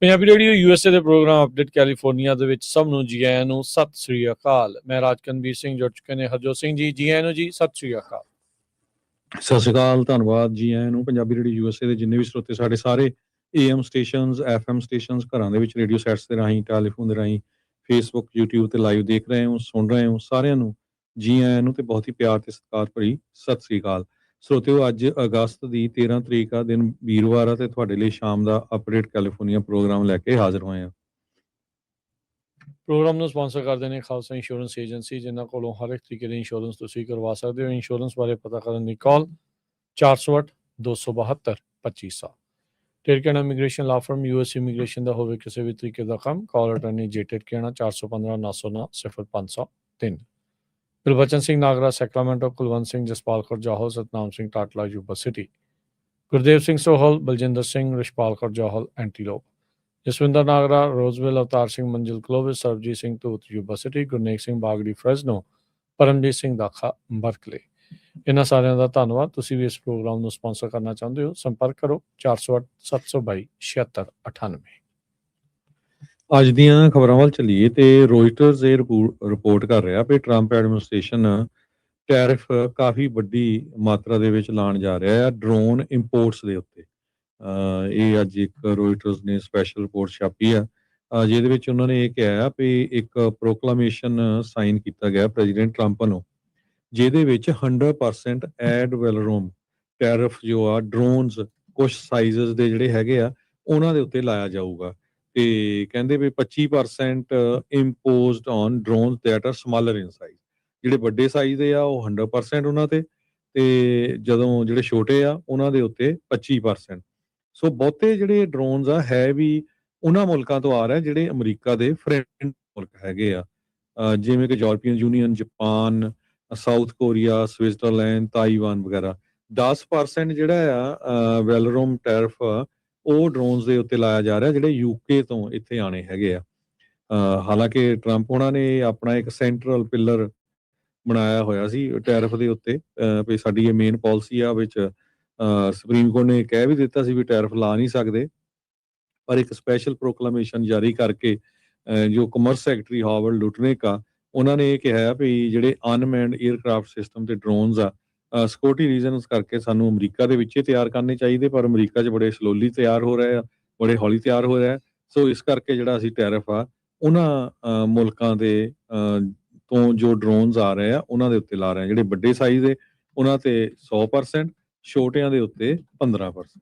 Punjabi radio USA ਦੇ programme update California ਦੇ ਵਿੱਚ ਸਭ ਨੂੰ ਜੀ ਆਇਆਂ ਨੂੰ ਸਤਿ ਸ੍ਰੀ ਅਕਾਲ। ਮੈਂ ਰਾਜਕਨਵੀਰ ਸਿੰਘ ਜੁੜ ਚੁੱਕੇ ਨੇ ਹਰਜੋਤ ਸਿੰਘ ਜੀ, ਜੀ ਆਇਆਂ ਨੂੰ ਜੀ, ਸਤਿ ਸ੍ਰੀ ਅਕਾਲ। ਸਤਿ ਸ਼੍ਰੀ ਅਕਾਲ, ਧੰਨਵਾਦ ਜੀ ਆਇਆਂ ਨੂੰ। ਪੰਜਾਬੀ ਰੇਡੀਓ USA ਦੇ ਜਿੰਨੇ ਵੀ ਸਰੋਤੇ ਸਾਡੇ ਸਾਰੇ AM ਸਟੇਸ਼ਨਸ, FM ਸਟੇਸ਼ਨਸ, ਘਰਾਂ ਦੇ ਵਿੱਚ ਰੇਡੀਓ ਸੈਟਸ ਦੇ ਰਾਹੀਂ, ਟੈਲੀਫੋਨ ਦੇ ਰਾਹੀਂ, ਫੇਸਬੁੱਕ, YouTube ਤੇ ਲਾਈਵ ਦੇਖ ਰਹੇ ਹੋ, ਸੁਣ ਰਹੇ ਹੋ, ਸਾਰਿਆਂ ਨੂੰ ਜੀ ਆਇਆਂ ਨੂੰ ਤੇ ਬਹੁਤ ਹੀ ਪਿਆਰ ਤੇ ਸਤਿਕਾਰ ਭਰੀ ਸਤਿ ਸ੍ਰੀ ਅਕਾਲ। ਸਰੋਤਿਓ, ਅੱਜ ਅਗਸਤ ਦੀ 13 ਤਰੀਕ ਆ, ਦਿਨ ਵੀਰਵਾਰ ਆ ਤੇ ਤੁਹਾਡੇ ਲਈ ਸ਼ਾਮ ਦਾ ਅਪਡੇਟ ਕੈਲੀਫੋਰਨੀਆ ਪ੍ਰੋਗਰਾਮ ਲੈ ਕੇ ਹਾਜ਼ਰ ਹੋਏ ਆ। ਪ੍ਰੋਗਰਾਮ ਨੂੰ ਸਪਾਂਸਰ ਕਰਦੇ ਨੇ ਖਾਲਸਾ ਇੰਸ਼ੋਰੈਂਸ ਏਜੰਸੀ, ਜਿਨ੍ਹਾਂ ਕੋਲੋਂ ਹਰ ਇੱਕ ਤਰੀਕੇ ਦੀ ਇੰਸ਼ੋਰੈਂਸ ਤੁਸੀਂ ਕਰਵਾ ਸਕਦੇ ਹੋ। ਇੰਸ਼ੋਰੈਂਸ ਬਾਰੇ ਪਤਾ ਕਰਨ ਦੀ ਕਾਲ 408-272-2500। ਟਿਰਕੇਣਾ immigration law firm US immigration ਦਾ ਹੋਵੇ ਕਿਸੇ ਵੀ ਤਰੀਕੇ ਦਾ ਕੰਮ, ਕਾਲ ਅਟਰਨੀ ਜੇ ਟਿਰਕੇਣਾ 415-909-0503। Gurbachan Singh Nagra Sacramento, Kulwant Singh Jaspal Kaur Jahal, Satnam Singh Tatla Yuba City, Gurdev Singh Sohal, Baljinder Singh, Rishpal Kaur Jahal Antelope, Jaswinder Nagra Roseville, Avtar Singh Manzil Clovis, Sarbjit Singh Dhoot Yuba City, Gurnek Singh Bagri Fresno, Paramjit Singh Dakha Berkeley. ਇਹਨਾਂ ਸਾਰਿਆਂ ਦਾ ਧੰਨਵਾਦ। ਤੁਸੀਂ ਵੀ ਇਸ ਪ੍ਰੋਗਰਾਮ ਨੂੰ ਸਪਾਂਸਰ ਕਰਨਾ ਚਾਹੁੰਦੇ ਹੋ, ਸੰਪਰਕ ਕਰੋ 408-722-7698। ਅੱਜ ਦੀਆਂ ਖਬਰਾਂ ਵੱਲ ਚੱਲੀਏ ਤੇ ਰੋਇਟਰਸ ਇਹ ਰਿਪੋਰਟ ਕਰ ਰਿਹਾ ਵੀ ਟਰੰਪ ਐਡਮਿਨਿਸਟ੍ਰੇਸ਼ਨ ਟੈਰਿਫ ਕਾਫੀ ਵੱਡੀ ਮਾਤਰਾ ਦੇ ਵਿੱਚ ਲਾਉਣ ਜਾ ਰਿਹਾ ਹੈ ਡਰੋਨ ਇੰਪੋਰਟਸ ਦੇ ਉੱਤੇ। ਇਹ ਅੱਜ ਇੱਕ ਰੋਇਟਰਸ ਨੇ ਸਪੈਸ਼ਲ ਰਿਪੋਰਟ ਛਾਪੀ ਆ, ਜਿਹਦੇ ਵਿੱਚ ਉਹਨਾਂ ਨੇ ਇਹ ਕਿਹਾ ਵੀ ਇੱਕ ਪ੍ਰੋਕਲਾਮੇਸ਼ਨ ਸਾਈਨ ਕੀਤਾ ਗਿਆ ਪ੍ਰੈਜ਼ੀਡੈਂਟ ਟਰੰਪ ਵੱਲੋਂ, ਜਿਹਦੇ ਵਿੱਚ 100% ਐਡ ਵੈਲਰੋਮ ਟੈਰਿਫ ਜੋ ਆ ਡਰੋਨਸ ਕੁਝ ਸਾਈਜ਼ਸ ਦੇ ਜਿਹੜੇ ਹੈਗੇ ਆ ਉਹਨਾਂ ਦੇ ਉੱਤੇ ਲਾਇਆ ਜਾਊਗਾ। ਤੇ ਕਹਿੰਦੇ ਵੀ 25% imposed on drones that are smaller in size। ਜਿਹੜੇ ਵੱਡੇ ਸਾਈਜ਼ ਦੇ ਆ ਉਹ 100% ਉਹਨਾਂ ਤੇ ਜਦੋਂ ਜਿਹੜੇ ਛੋਟੇ ਆ ਉਹਨਾਂ ਦੇ ਉੱਤੇ 25%। ਸੋ ਬਹੁਤੇ ਜਿਹੜੇ ਡਰੋਨਸ ਆ ਹੈ ਵੀ ਉਹਨਾਂ ਮੁਲਕਾਂ ਤੋਂ ਆ ਰਹੇ ਜਿਹੜੇ ਅਮਰੀਕਾ ਦੇ ਫਰੈਂਡ ਮੁਲਕ ਹੈਗੇ ਆ, ਜਿਵੇਂ ਕਿ European union, Japan, south Korea, Switzerland, Taiwan ਵਗੈਰਾ। 10% ਜਿਹੜਾ ਆ ਵੈਲਰੋਮ ਟੈਰਿਫ ਉਹ ਡਰੋਨਸ ਦੇ ਉੱਤੇ ਲਾਇਆ ਜਾ ਰਿਹਾ ਜਿਹੜੇ UK ਤੋਂ ਇੱਥੇ ਆਣੇ ਹੈਗੇ ਆ। ਹਾਲਾਂਕਿ ਟਰੰਪ ਉਹਨਾਂ ਨੇ ਆਪਣਾ ਇੱਕ ਸੈਂਟਰਲ ਪਿਲਰ ਬਣਾਇਆ ਹੋਇਆ ਸੀ ਟੈਰਿਫ ਦੇ ਉੱਤੇ, ਵੀ ਸਾਡੀ ਇਹ ਮੇਨ ਪਾਲਿਸੀ ਆ, ਵਿੱਚ ਸੁਪਰੀਮ ਕੋਰਟ ਨੇ ਕਹਿ ਵੀ ਦਿੱਤਾ ਸੀ ਵੀ ਟੈਰਿਫ ਲਾ ਨਹੀਂ ਸਕਦੇ, ਪਰ ਇੱਕ ਸਪੈਸ਼ਲ ਪ੍ਰੋਕਲਾਮੇਸ਼ਨ ਜਾਰੀ ਕਰਕੇ ਜੋ ਕਮਰਸ ਸੈਕਟਰੀ ਹਾਵਰਡ ਲੁਟਨੇਕ ਆ, ਉਹਨਾਂ ਨੇ ਇਹ ਕਿਹਾ ਵੀ ਜਿਹੜੇ ਅਨਮੈਨਡ ਏਅਰਕ੍ਰਾਫਟ ਸਿਸਟਮ ਤੇ ਡਰੋਨਸ ਆ ਸਿਕਿਉਰਿਟੀ ਰੀਜ਼ਨਸ ਕਰਕੇ ਸਾਨੂੰ ਅਮਰੀਕਾ ਦੇ ਵਿੱਚ ਤਿਆਰ ਕਰਨੇ ਚਾਹੀਦੇ, ਪਰ ਅਮਰੀਕਾ 'ਚ ਬੜੇ ਸਲੋਲੀ ਤਿਆਰ ਹੋ ਰਹੇ ਆ, ਬੜੇ ਹੌਲੀ ਤਿਆਰ ਹੋ ਰਿਹਾ। ਸੋ ਇਸ ਕਰਕੇ ਜਿਹੜਾ ਅਸੀਂ ਟੈਰਿਫ ਆ ਉਹਨਾਂ ਮੁਲਕਾਂ ਦੇ ਤੋਂ ਜੋ ਡਰੋਨਸ ਆ ਰਹੇ ਆ ਉਹਨਾਂ ਦੇ ਉੱਤੇ ਲਾ ਰਹੇ ਆ। ਜਿਹੜੇ ਵੱਡੇ ਸਾਈਜ਼ ਦੇ ਉਹਨਾਂ ਤੇ 100%, ਛੋਟਿਆਂ ਦੇ ਉੱਤੇ 15%,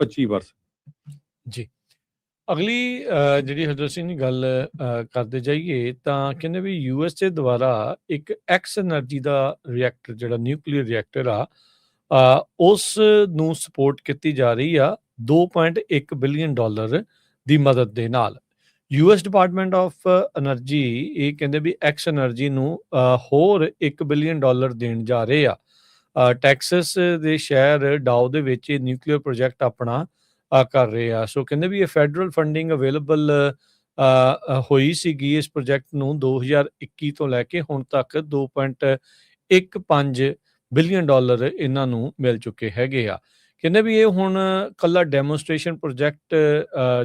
25%। ਜੀ, ਅਗਲੀ ਜਿਹੜੀ ਹਰਜੋਤ ਸਿੰਘ ਦੀ ਗੱਲ ਕਰਦੇ ਜਾਈਏ ਤਾਂ ਕਹਿੰਦੇ ਵੀ USA ਦੁਆਰਾ ਇੱਕ ਐਕਸ ਐਨਰਜੀ ਦਾ ਰਿਐਕਟਰ, ਜਿਹੜਾ ਨਿਊਕਲੀਅਰ ਰਿਐਕਟਰ ਆ, ਉਸ ਨੂੰ ਸਪੋਰਟ ਕੀਤੀ ਜਾ ਰਹੀ ਆ $2.1 ਬਿਲੀਅਨ ਦੀ ਮਦਦ ਦੇ ਨਾਲ। US ਡਿਪਾਰਟਮੈਂਟ ਆਫ ਐਨਰਜੀ ਇਹ ਕਹਿੰਦੇ ਵੀ ਐਕਸ ਐਨਰਜੀ ਨੂੰ ਹੋਰ $1 ਬਿਲੀਅਨ ਦੇਣ ਜਾ ਰਹੇ ਆ। ਟੈਕਸਸ ਦੇ ਸ਼ਹਿਰ ਡਾਓ ਦੇ ਵਿੱਚ ਇਹ ਨਿਊਕਲੀਅਰ ਪ੍ਰੋਜੈਕਟ ਆਪਣਾ ਕਰ ਰਹੇ ਆ। ਸੋ ਕਹਿੰਦੇ ਵੀ ਇਹ ਫੈਡਰਲ ਫੰਡਿੰਗ ਅਵੇਲੇਬਲ ਹੋਈ ਸੀਗੀ ਇਸ ਪ੍ਰੋਜੈਕਟ ਨੂੰ 2021 ਤੋਂ ਲੈ ਕੇ ਹੁਣ ਤੱਕ $2.15 ਬਿਲੀਅਨ ਇਹਨਾਂ ਨੂੰ ਮਿਲ ਚੁੱਕੇ ਹੈਗੇ ਆ। ਕਹਿੰਦੇ ਵੀ ਇਹ ਹੁਣ ਕੱਲਾ ਡੈਮੋਨਸਟ੍ਰੇਸ਼ਨ ਪ੍ਰੋਜੈਕਟ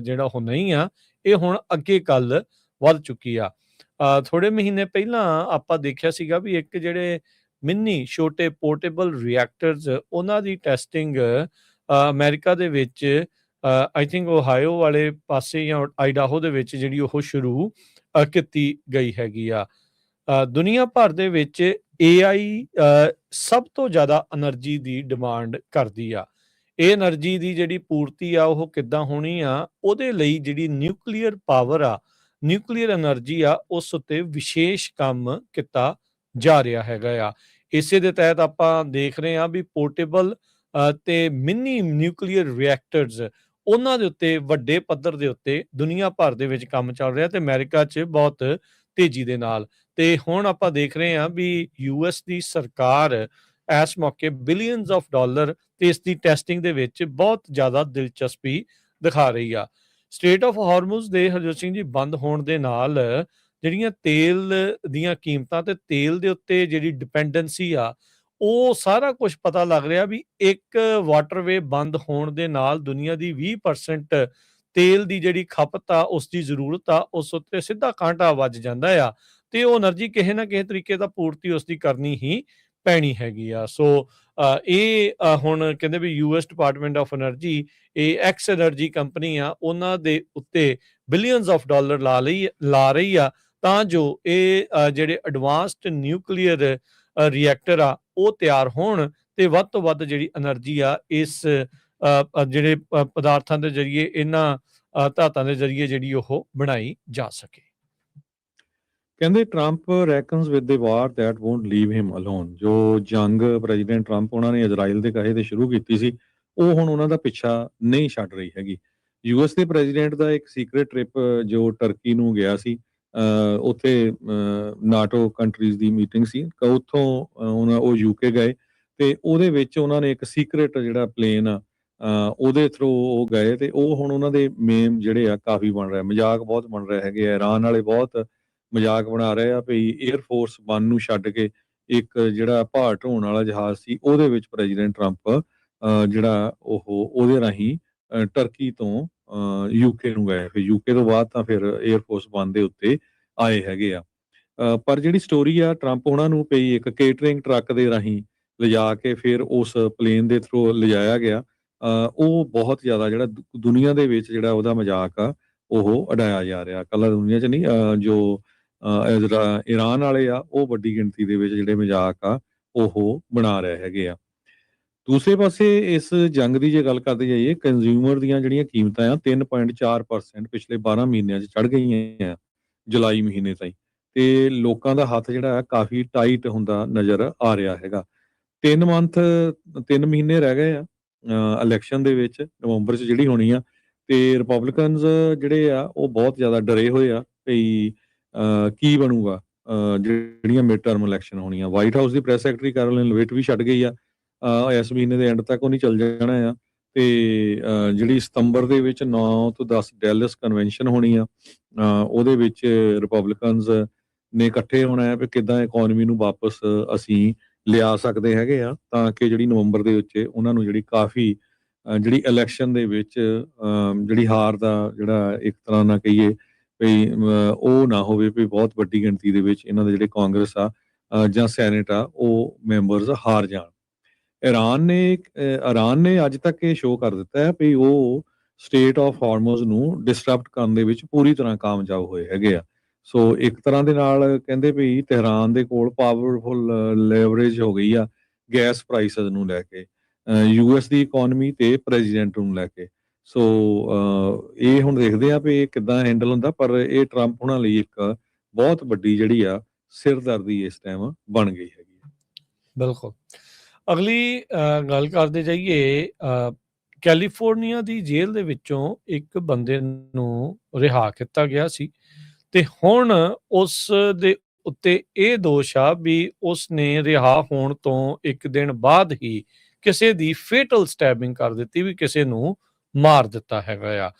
ਜਿਹੜਾ ਉਹ ਨਹੀਂ ਆ, ਇਹ ਹੁਣ ਅੱਗੇ ਕੱਲ ਵੱਧ ਚੁੱਕੀ ਆ। ਥੋੜੇ ਮਹੀਨੇ ਪਹਿਲਾਂ ਆਪਾਂ ਦੇਖਿਆ ਸੀਗਾ ਵੀ ਇੱਕ ਜਿਹੜੇ ਮਿੰਨੀ ਛੋਟੇ ਪੋਰਟੇਬਲ ਰਿਐਕਟਰਸ ਉਹਨਾਂ ਦੀ ਟੈਸਟਿੰਗ ਅਮਰੀਕਾ ਦੇ ਵਿੱਚ ਆਈ ਥਿੰਕ ਓਹਾਇਓ ਵਾਲੇ ਪਾਸੇ ਜਾਂ ਆਈਡਾਹੋ ਦੇ ਵਿੱਚ ਜਿਹੜੀ ਉਹ ਸ਼ੁਰੂ ਕੀਤੀ ਗਈ ਹੈਗੀ ਆ। ਦੁਨੀਆ ਭਰ ਦੇ ਵਿੱਚ AI ਸਭ ਤੋਂ ਜ਼ਿਆਦਾ એનર્ਜੀ ਦੀ ਡਿਮਾਂਡ ਕਰਦੀ ਆ। ਇਹ એનર્ਜੀ ਦੀ ਜਿਹੜੀ ਪੂਰਤੀ ਆ ਉਹ ਕਿੱਦਾਂ ਹੋਣੀ ਆ, ਉਹਦੇ ਲਈ ਜਿਹੜੀ ਨਿਊਕਲੀਅਰ ਪਾਵਰ ਆ, ਨਿਊਕਲੀਅਰ એનર્ਜੀ ਆ, ਉਸ ਉੱਤੇ ਵਿਸ਼ੇਸ਼ ਕੰਮ ਕੀਤਾ ਜਾ ਰਿਹਾ ਹੈਗਾ ਆ। ਇਸੇ ਦੇ ਤਹਿਤ ਆਪਾਂ ਦੇਖ ਰਹੇ ਹਾਂ ਵੀ ਪੋਰਟੇਬਲ ਤੇ ਮਿੰਨੀ ਨਿਊਕਲੀਅਰ ਰਿਐਕਟਰਸ ਉਹਨਾਂ ਦੇ ਉੱਤੇ ਵੱਡੇ ਪੱਧਰ ਦੇ ਉੱਤੇ ਦੁਨੀਆ ਭਰ ਦੇ ਵਿੱਚ ਕੰਮ ਚੱਲ ਰਿਹਾ ਤੇ ਅਮਰੀਕਾ 'ਚ ਬਹੁਤ ਤੇਜ਼ੀ ਦੇ ਨਾਲ। ਤੇ ਹੁਣ ਆਪਾਂ ਦੇਖ ਰਹੇ ਹਾਂ ਵੀ US ਦੀ ਸਰਕਾਰ ਇਸ ਮੌਕੇ ਬਿਲੀਅਨਸ ਆਫ ਡਾਲਰ ਤੇ ਇਸ ਦੀ ਟੈਸਟਿੰਗ ਦੇ ਵਿੱਚ ਬਹੁਤ ਜ਼ਿਆਦਾ ਦਿਲਚਸਪੀ ਦਿਖਾ ਰਹੀ ਆ। ਸਟ੍ਰੇਟ ਆਫ ਹਾਰਮੁਜ਼ ਦੇ ਹਰਜੋਤ ਸਿੰਘ ਜੀ ਬੰਦ ਹੋਣ ਦੇ ਨਾਲ ਜਿਹੜੀਆਂ ਤੇਲ ਦੀਆਂ ਕੀਮਤਾਂ ਤੇ ਤੇਲ ਦੇ ਉੱਤੇ ਜਿਹੜੀ ਡਿਪੈਂਡੈਂਸੀ ਆ ਉਹ ਸਾਰਾ ਕੁਝ ਪਤਾ ਲੱਗ ਰਿਹਾ ਵੀ ਇੱਕ ਵਾਟਰਵੇ ਬੰਦ ਹੋਣ ਦੇ ਨਾਲ ਦੁਨੀਆ ਦੀ 20% ਤੇਲ ਦੀ ਜਿਹੜੀ ਖਪਤ ਆ, ਉਸ ਦੀ ਜ਼ਰੂਰਤ ਆ, ਉਸ ਉੱਤੇ ਸਿੱਧਾ ਕਾਂਟਾ ਵੱਜ ਜਾਂਦਾ ਆ ਤੇ ਉਹ એનર્ਜੀ ਕਿਸੇ ਨਾ ਕਿਸੇ ਤਰੀਕੇ ਦਾ ਪੂਰਤੀ ਉਸ ਦੀ ਕਰਨੀ ਹੀ ਪੈਣੀ ਹੈਗੀ ਆ। ਸੋ ਇਹ ਹੁਣ ਕਹਿੰਦੇ ਵੀ ਯੂਐਸ ਡਿਪਾਰਟਮੈਂਟ ਆਫ એનર્ਜੀ, ਇਹ ਐਕਸ એનર્ਜੀ ਕੰਪਨੀ ਆ, ਉਹਨਾਂ ਦੇ ਉੱਤੇ ਬਿਲੀਅਨਸ ਆਫ ਡਾਲਰ ਲਾ ਰਹੀ ਆ ਤਾਂ ਜੋ ਇਹ ਜਿਹੜੇ ਐਡਵਾਂਸਡ ਨਿਊਕਲੀਅਰ ਰਿਐਕਟਰ ਆ ਉਹ ਤਿਆਰ ਹੋਣ ਤੇ ਵੱਧ ਤੋਂ ਵੱਧ ਜਿਹੜੀ એનર્ਜੀ ਆ ਇਸ ਜਿਹੜੇ ਪਦਾਰਥਾਂ ਦੇ ਜ਼ਰੀਏ, ਇਹਨਾਂ ਧਾਤਾਂ ਦੇ ਜ਼ਰੀਏ ਜਿਹੜੀ ਉਹ ਬਣਾਈ ਜਾ ਸਕੇ। ਕਹਿੰਦੇ Trump reckons with the war that won't leave him alone. ਜੋ ਜੰਗ ਪ੍ਰੈਜ਼ੀਡੈਂਟ ਟਰੰਪ ਉਹਨਾਂ ਨੇ ਇਜ਼ਰਾਈਲ ਦੇ ਕਹੇ ਤੇ ਸ਼ੁਰੂ ਕੀਤੀ ਸੀ, ਉਹ ਹੁਣ ਉਹਨਾਂ ਦਾ ਪਿੱਛਾ ਨਹੀਂ ਛੱਡ ਰਹੀ ਹੈਗੀ। ਯੂਐਸ ਦੇ ਪ੍ਰੈਜ਼ੀਡੈਂਟ ਦਾ ਇੱਕ ਸੀਕ੍ਰੇਟ ਟ੍ਰਿਪ ਜੋ ਟਰਕੀ ਨੂੰ ਗਿਆ ਸੀ, ਉੱਥੇ ਨਾਟੋ ਕੰਟਰੀਜ਼ ਦੀ ਮੀਟਿੰਗ ਸੀ, ਉੱਥੋਂ ਉਹ ਯੂਕੇ ਗਏ ਤੇ ਉਹਦੇ ਵਿੱਚ ਉਹਨਾਂ ਨੇ ਇੱਕ ਸੀਕ੍ਰੇਟ ਜਿਹੜਾ ਪਲੇਨ ਆ ਉਹਦੇ ਥਰੂ ਉਹ ਗਏ ਤੇ ਉਹ ਹੁਣ ਉਹਨਾਂ ਦੇ ਮੇਮ ਜਿਹੜੇ ਆ ਕਾਫੀ ਬਣ ਰਿਹਾ, ਮਜ਼ਾਕ ਬਹੁਤ ਬਣ ਰਿਹਾ ਹੈਗੇ ਆ। ਇਰਾਨ ਵਾਲੇ ਬਹੁਤ ਮਜ਼ਾਕ ਬਣਾ ਰਹੇ ਆ ਵੀ 에ਅਰ ਫੋਰਸ 1 ਨੂੰ ਛੱਡ ਕੇ ਇੱਕ ਜਿਹੜਾ ਭਾਰ ਢੋਣ ਵਾਲਾ ਜਹਾਜ਼ ਸੀ ਉਹਦੇ ਵਿੱਚ ਪ੍ਰੈਜ਼ੀਡੈਂਟ ਟਰੰਪ ਜਿਹੜਾ ਉਹਦੇ ਰਾਹੀਂ ਟਰਕੀ ਤੋਂ ਯੂਕੇ ਨੂੰ ਗਏ, ਫਿਰ ਯੂਕੇ ਤੋਂ ਬਾਅਦ ਤਾਂ ਫਿਰ 에ਅਰ ਫੋਰਸ 1 ਦੇ ਉੱਤੇ ਆਏ ਹੈਗੇ ਆ। ਪਰ ਜਿਹੜੀ ਸਟੋਰੀ ਆ ਟਰੰਪ ਉਹਨਾਂ ਨੂੰ ਪਈ ਇੱਕ ਕੇਟਰਿੰਗ ਟਰੱਕ ਦੇ ਰਾਹੀਂ ਲਿਜਾ ਕੇ ਫਿਰ ਉਸ ਪਲੇਨ ਦੇ ਥਰੂ ਲਿਜਾਇਆ ਗਿਆ। ਉਹ ਬਹੁਤ ਜ਼ਿਆਦਾ ਜਿਹੜਾ ਦੁਨੀਆ ਦੇ ਵਿੱਚ ਜਿਹੜਾ ਉਹਦਾ ਮਜ਼ਾਕ ਆ ਉਹ ਉਡਾਇਆ ਜਾ ਰਿਹਾ, ਇਕੱਲਾ ਦੁਨੀਆ 'ਚ ਨਹੀਂ, ਜੋ ਇਰਾਨ ਵਾਲੇ ਆ ਉਹ ਵੱਡੀ ਗਿਣਤੀ ਦੇ ਵਿੱਚ ਜਿਹੜੇ ਮਜ਼ਾਕ ਆ ਉਹ ਬਣਾ ਰਹੇ ਹੈਗੇ ਆ। ਦੂਸਰੇ ਪਾਸੇ ਇਸ ਜੰਗ ਦੀ ਜੇ ਗੱਲ ਕਰਦੇ ਜਾਈਏ, ਕੰਜ਼ਿਊਮਰ ਦੀਆਂ ਜਿਹੜੀਆਂ ਕੀਮਤਾਂ ਆ 3.4% ਪਿਛਲੇ 12 ਮਹੀਨਿਆਂ 'ਚ ਚੜ੍ਹ ਗਈਆਂ ਆ, ਜੁਲਾਈ ਮਹੀਨੇ ਤਾਈਂ, ਤੇ ਲੋਕਾਂ ਦਾ ਹੱਥ ਜਿਹੜਾ ਕਾਫੀ ਟਾਈਟ ਹੁੰਦਾ ਨਜ਼ਰ ਆ ਰਿਹਾ ਹੈਗਾ। 3 ਮਹੀਨੇ ਰਹਿ ਗਏ ਆ ਇਲੈਕਸ਼ਨ ਦੇ ਵਿੱਚ, ਨਵੰਬਰ 'ਚ ਜਿਹੜੀ ਹੋਣੀ ਆ, ਤੇ ਰਿਪਬਲਿਕਨਸ ਜਿਹੜੇ ਆ ਉਹ ਬਹੁਤ ਜ਼ਿਆਦਾ ਡਰੇ ਹੋਏ ਆ ਵੀ ਕੀ ਬਣੂਗਾ ਜਿਹੜੀਆਂ ਮਿਡ ਟਰਮ ਇਲੈਕਸ਼ਨ ਹੋਣੀਆਂ। ਵਾਈਟ ਹਾਊਸ ਦੀ ਪ੍ਰੈਸ ਸੈਕਟਰੀ ਕੈਰੋਲਿਨ ਲੇਵਿਟ ਵੀ ਛੱਡ ਗਈ ਆ, ਇਸ ਮਹੀਨੇ ਦੇ ਐਂਡ ਤੱਕ ਉਹ ਨਹੀਂ ਚੱਲ ਜਾਣਾ ਆ। ਤੇ ਜਿਹੜੀ ਸਤੰਬਰ ਦੇ ਵਿੱਚ 9 ਤੋਂ 10 ਡੈਲਸ ਕਨਵੈਨਸ਼ਨ ਹੋਣੀ ਆ, ਉਹਦੇ ਵਿੱਚ ਰਿਪਬਲਿਕਨਸ ਨੇ ਇਕੱਠੇ ਹੋਣਾ ਹੈ ਵੀ ਕਿੱਦਾਂ ਇਕੋਨਮੀ ਨੂੰ ਵਾਪਸ ਅਸੀਂ ਲਿਆ ਸਕਦੇ ਹੈਗੇ ਆ, ਤਾਂ ਕਿ ਜਿਹੜੀ ਨਵੰਬਰ ਦੇ ਵਿੱਚ ਉਹਨਾਂ ਨੂੰ ਜਿਹੜੀ ਕਾਫੀ ਜਿਹੜੀ ਇਲੈਕਸ਼ਨ ਦੇ ਵਿੱਚ ਜਿਹੜੀ ਹਾਰ ਦਾ ਜਿਹੜਾ ਇੱਕ ਤਰ੍ਹਾਂ ਨਾਲ ਕਹੀਏ ਵੀ ਉਹ ਨਾ ਹੋਵੇ ਵੀ ਬਹੁਤ ਵੱਡੀ ਗਿਣਤੀ ਦੇ ਵਿੱਚ ਇਹਨਾਂ ਦੇ ਜਿਹੜੇ ਕਾਂਗਰਸ ਆ ਜਾਂ ਸੈਨੇਟ ਆ ਉਹ ਮੈਂਬਰਸ ਹਾਰ ਜਾਣ। ਇਰਾਨ ਨੇ ਅੱਜ ਤੱਕ ਇਹ ਸ਼ੋਅ ਕਰ ਦਿੱਤਾ ਹੈ ਵੀ ਉਹ ਸਟੇਟ ਆਫ ਹਾਰਮੋਜ਼ ਨੂੰ ਡਿਸਟਰਬਟ ਕਰਨ ਦੇ ਵਿੱਚ ਪੂਰੀ ਤਰ੍ਹਾਂ ਕਾਮਯਾਬ ਹੋਏ ਹੈਗੇ ਆ। ਸੋ ਇੱਕ ਤਰ੍ਹਾਂ ਦੇ ਨਾਲ ਕਹਿੰਦੇ ਵੀ ਤਹਿਰਾਨ ਦੇ ਕੋਲ ਪਾਵਰਫੁਲ ਲੈਵਰੇਜ ਹੋ ਗਈ ਆ ਗੈਸ ਪ੍ਰਾਈਸਸ ਨੂੰ ਲੈ ਕੇ, ਯੂਐਸ ਦੀ ਇਕੋਨਮੀ ਤੇ ਪ੍ਰੈਜ਼ੀਡੈਂਟ ਨੂੰ ਲੈ ਕੇ। ਸੋ ਇਹ ਹੁਣ ਦੇਖਦੇ ਆ ਵੀ ਇਹ ਕਿੱਦਾਂ ਹੈਂਡਲ ਹੁੰਦਾ, ਪਰ ਇਹ ਟਰੰਪ ਉਹਨਾਂ ਲਈ ਇੱਕ ਬਹੁਤ ਵੱਡੀ ਜਿਹੜੀ ਆ ਸਿਰਦਰਦੀ ਇਸ ਟਾਈਮ ਬਣ ਗਈ ਹੈਗੀ। ਬਿਲਕੁਲ। ਅਗਲੀ ਗੱਲ ਕਰਦੇ ਜਾਈਏ, ਕੈਲੀਫੋਰਨੀਆ ਦੀ ਜੇਲ੍ਹ ਦੇ ਵਿੱਚੋਂ ਇੱਕ ਬੰਦੇ ਨੂੰ ਰਿਹਾ ਕੀਤਾ ਗਿਆ ਸੀ ਤੇ ਹੁਣ ਉਸ ਦੇ ਉੱਤੇ ਇਹ ਦੋਸ਼ ਆ ਵੀ ਉਸ ਨੇ ਰਿਹਾ ਹੋਣ ਤੋਂ ਇੱਕ ਦਿਨ ਬਾਅਦ ਹੀ ਕਿਸੇ ਦੀ ਫੇਟਲ ਸਟੈਬਿੰਗ ਕਰ ਦਿੱਤੀ, ਵੀ ਕਿਸੇ ਨੂੰ ਮਾਰ ਦਿੱਤਾ ਹੈਗਾ ਆ।